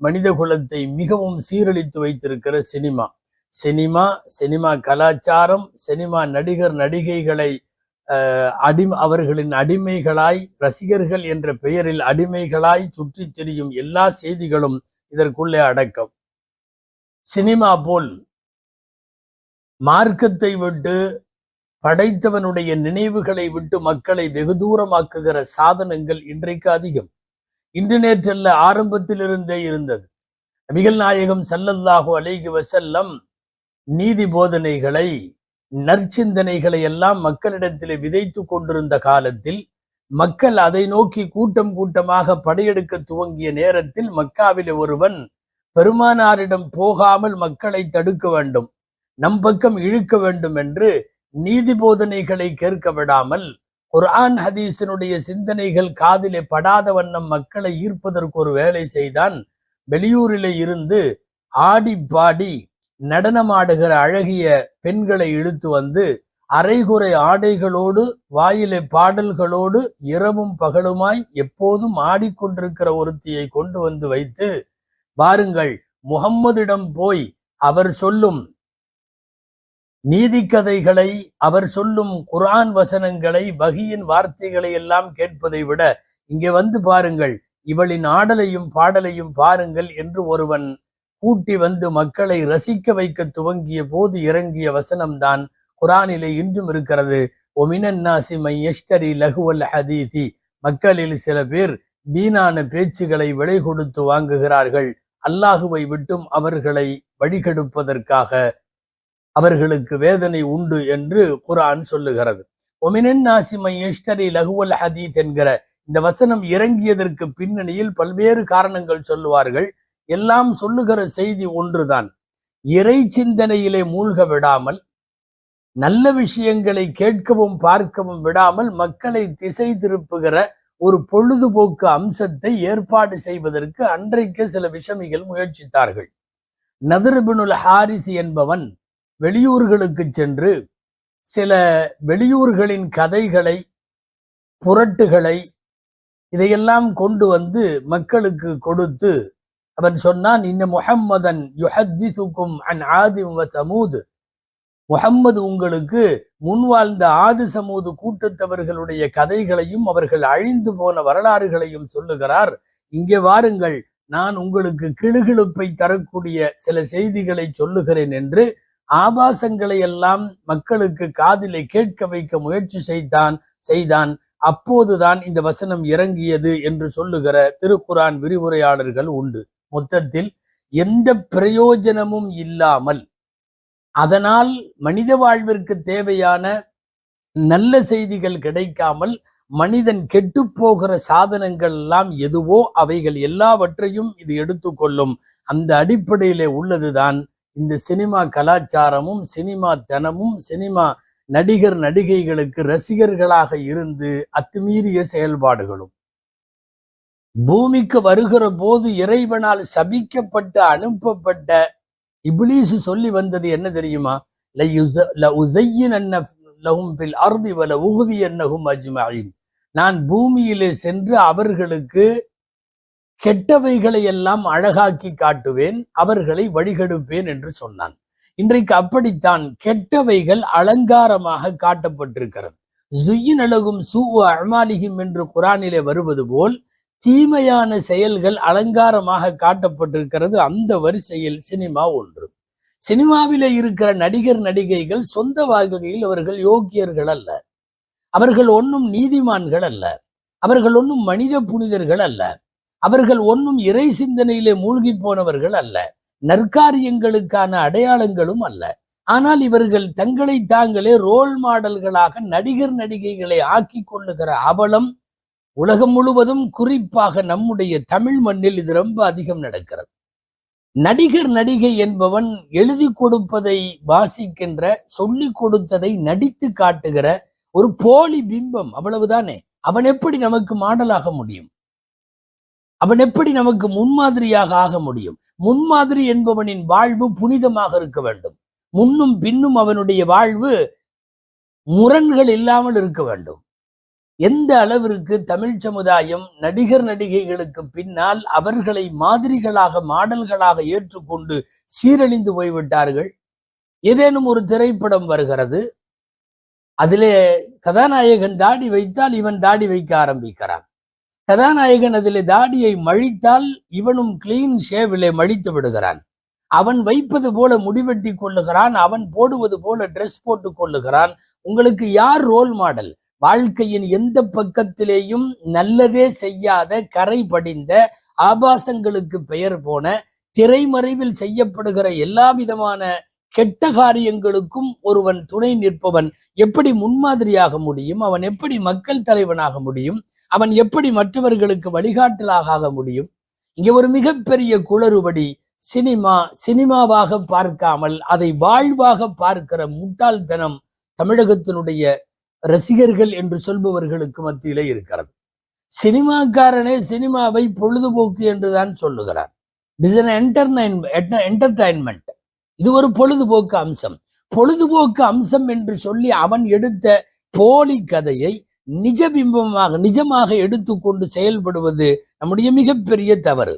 மனித குலத்தை மிகவும் சீரழித்து வைத்திருக்கிற சினிமா. சினிமா கலாச்சாரம், சினிமா நடிகர் நடிகைகளை அவர்களின் அடிமைகளாய், ரசிகர்கள் என்ற பெயரில் அடிமைகளாய் சுற்றி திரியும் எல்லா செய்திகளும் இதற்குள்ளே அடக்கம். சினிமா போல் மார்க்கத்தை விட்டு, படைத்தவனுடைய நினைவுகளை விட்டு மக்களை வெகு தூரமாக்குகிற சாதனங்கள் இன்றைக்கு அதிகம். இன்று நேற்றல்ல, ஆரம்பத்திலிருந்தே இருந்தது. நபிகள் நாயகம் ஸல்லல்லாஹு அலைஹி வஸல்லம் நீதி போதனைகளை, நற்சிந்தனைகளை எல்லாம் மக்களிடத்திலே விதைத்து கொண்டிருந்த காலத்தில், மக்கள் அதை நோக்கி கூட்டம் கூட்டமாக படையெடுக்க துவங்கிய நேரத்தில் மக்காவிலே ஒருவன் பெருமானாரிடம் போகாமல் மக்களை தடுக்க வேண்டும், நம் பக்கம் இழுக்க வேண்டும் என்று நீதி போதனைகளை கேட்க விடாமல் குர்ஆன் ஹதீஸினுடைய சிந்தனைகள் காதிலே படாத வண்ணம் மக்களை ஈர்ப்பதற்கு ஒரு வேலை செய்தான். வெளியூரிலே இருந்து ஆடி பாடி நடனமாடுகிற அழகிய பெண்களை இழுத்து வந்து அரைகுறை ஆடைகளோடு, வாயிலே பாடல்களோடு, இரவும் பகலுமாய் எப்போதும் ஆடிக்கொண்டிருக்கிற ஒருத்தியை கொண்டு வந்து வைத்து, பாருங்கள், முகம்மதிடம் போய் அவர் சொல்லும் நீதி கதைகளை, அவர் சொல்லும் குர்ஆன் வசனங்களை, வஹியின் வார்த்தைகளை எல்லாம் கேட்பதை விட இங்கே வந்து பாருங்கள், இவளின் ஆடலையும் பாடலையும் பாருங்கள் என்று ஒருவன் கூட்டி வந்து மக்களை ரசிக்க வைக்க துவங்கிய போது இறங்கிய வசனம்தான் குர்ஆனிலே இன்றும் இருக்கிறது. ஒமினன் நாஸி மை யஷ்தரி லஹுவல் ஹதீதி, மக்களில் சில பேர் வீணான பேச்சுகளை விலை கொடுத்து வாங்குகிறார்கள், அல்லாஹுவை விட்டும் அவர்களை வழிகெடுப்பதற்காக அவர்களுக்கு வேதனை உண்டு என்று குர்ஆன் சொல்லுகிறது. ஒமினன் நாஸி மை யஷ்தரி லஹுவல் ஹதீத் என்கிற இந்த வசனம் இறங்கியதற்கு பின்னணியில் பல்வேறு காரணங்கள் சொல்லுவார்கள். எல்லாம் சொல்லுகிற செய்தி ஒன்றுதான். இறை சிந்தனையிலே மூழ்க விடாமல், நல்ல விஷயங்களை கேட்கவும் பார்க்கவும் விடாமல் மக்களை திசை திருப்புகிற ஒரு பொழுதுபோக்கு அம்சத்தை ஏற்பாடு செய்வதற்கு அன்றைக்கு சில விஷமிகள் முயற்சித்தார்கள். நதர் இப்னுல் ஹாரிஸ் என்பவன் வெளியூர்களுக்கு சென்று சில வெளியூர்களின் கதைகளை, புரட்டுகளை, இதையெல்லாம் கொண்டு வந்து மக்களுக்கு கொடுத்து அவன் சொன்னான், இன்ன முஹம்மதன் யுஹத்திசுக்கும் அன் ஆதி வ சமூத், முஹம்மது உங்களுக்கு முன்வாழ்ந்த ஆது சமூது கூட்டத்தவர்களுடைய கதைகளையும் அவர்கள் அழிந்து போன வரலாறுகளையும் சொல்லுகிறார். இங்கே வாருங்கள், நான் உங்களுக்கு கிளுகிழுப்பை தரக்கூடிய சில செய்திகளை சொல்லுகிறேன் என்று ஆபாசங்களை எல்லாம் மக்களுக்கு காதிலே கேட்க வைக்க முயற்சி செய்தான். அப்போதுதான் இந்த வசனம் இறங்கியது என்று சொல்லுகிற திருக்குர்ஆன் விரிவுரையாளர்கள் உண்டு. மொத்தத்தில் எந்த பிரயோஜனமும் இல்லாமல், அதனால் மனித வாழ்விற்கு தேவையான நல்ல செய்திகள் கிடைக்காமல் மனிதன் கெட்டு போகிற சாதனங்கள் எல்லாம் எதுவோ அவைகள் எல்லாவற்றையும் இது எடுத்துக்கொள்ளும். அந்த அடிப்படையிலே உள்ளதுதான் இந்த சினிமா கலாச்சாரமும், சினிமா தனமும், சினிமா நடிகர் நடிகைகளுக்கு ரசிகர்களாக இருந்து அத்துமீறிய செயல்பாடுகளும். பூமிக்கு வருகிற போது இறைவனால் சபிக்கப்பட்டு அனுப்பப்பட்ட இப்லீஸ் சொல்லி வந்தது என்ன தெரியுமா? நான் பூமியிலே சென்று அவர்களுக்கு கெட்டவைகளை எல்லாம் அழகாக்கி காட்டுவேன், அவர்களை வழிகெடுப்பேன் என்று சொன்னான். இன்றைக்கு அப்படித்தான் கெட்டவைகள் அலங்காரமாக காட்டப்பட்டிருக்கிறது. ஜுய்யின் அழகும் சூஉ அமாலிஹிம் என்று குர்ஆனிலே வருவது போல் தீமையான செயல்கள் அலங்காரமாக காட்டப்பட்டிருக்கிறது. அந்த வரிசையில் சினிமா ஒன்று. சினிமாவிலே இருக்கிற நடிகர் நடிகைகள் சொந்த வாழ்க்கையில் அவர்கள் யோக்கியர்கள் அல்ல, அவர்கள் ஒன்றும் நீதிமான்கள் அல்ல, அவர்கள் ஒன்றும் மனித புனிதர்கள் அல்ல, அவர்கள் ஒன்றும் இறை சிந்தனையிலே மூழ்கி போனவர்கள் அல்ல, நற்காரியங்களுக்கான அடையாளங்களும் அல்ல. ஆனால் இவர்கள் தங்களை தாங்களே ரோல் மாடல்களாக நடிகர் நடிகைகளை ஆக்கி கொள்ளுகிற அவலம் உலகம் முழுவதும், குறிப்பாக நம்முடைய தமிழ் மண்ணில் இது ரொம்ப அதிகம் நடக்கிறது. நடிகர் நடிகை என்பவன் எழுதி கொடுப்பதை வாசிக்கின்ற, சொல்லி கொடுத்ததை நடித்து காட்டுகிற ஒரு போலி பிம்பம், அவ்வளவுதானே. அவன் எப்படி நமக்கு மாடலாக முடியும்? அவன் எப்படி நமக்கு முன்மாதிரியாக ஆக முடியும்? முன்மாதிரி என்பவனின் வாழ்வு புனிதமாக இருக்க வேண்டும். முன்னும் பின்னும் அவனுடைய வாழ்வு முரண்கள் இல்லாமல் இருக்க வேண்டும். எந்த அளவிற்கு தமிழ் சமுதாயம் நடிகர் நடிகைகளுக்கு பின்னால் அவர்களை மாதிரிகளாக மாடல்களாக ஏற்றுக்கொண்டு சீரழிந்து போய்விட்டார்கள். ஏதேனும் ஒரு திரைப்படம் வருகிறது, அதிலே கதாநாயகன் தாடி வைத்தால் இவன் தாடி வைக்க ஆரம்பிக்கிறான். கதாநாயகன் அதிலே தாடியை மழித்தால் இவனும் கிளீன் ஷேவிலே மழித்து விடுகிறான். அவன் வைப்பது போல முடிவெட்டி கொள்ளுகிறான், அவன் போடுவது போல ட்ரெஸ் போட்டு கொள்ளுகிறான். உங்களுக்கு யார் ரோல் மாடல்? வாழ்க்கையின் எந்த பக்கத்திலேயும் நல்லதே செய்யாத, கரை படிந்த, ஆபாசங்களுக்கு பெயர் போன, திரைமறைவில் செய்யப்படுகிற எல்லா விதமான கெட்ட காரியங்களுக்கும் ஒருவன் துணை நிற்பவன் எப்படி முன்மாதிரியாக முடியும்? அவன் எப்படி மக்கள் தலைவனாக முடியும்? அவன் எப்படி மற்றவர்களுக்கு வழிகாட்டலாக ஆக முடியும்? இங்கே ஒரு மிகப்பெரிய குளறுபடி. சினிமாவாக பார்க்காமல் அதை வாழ்வாக பார்க்கிற முட்டாள்தனம் தமிழகத்தினுடைய ரசிகர்கள் என்று சொல்பவர்களுக்கு மத்தியிலே இருக்கிறது. சினிமாக்காரனே சினிமாவை பொழுதுபோக்கு என்றுதான் சொல்லுகிறார். என்டர்டைன்மெண்ட், இது ஒரு பொழுதுபோக்கு அம்சம். பொழுதுபோக்கு அம்சம் என்று சொல்லி அவன் எடுத்த போலி கதையை நிஜமாக எடுத்துக்கொண்டு செயல்படுவது நம்முடைய மிகப்பெரிய தவறு.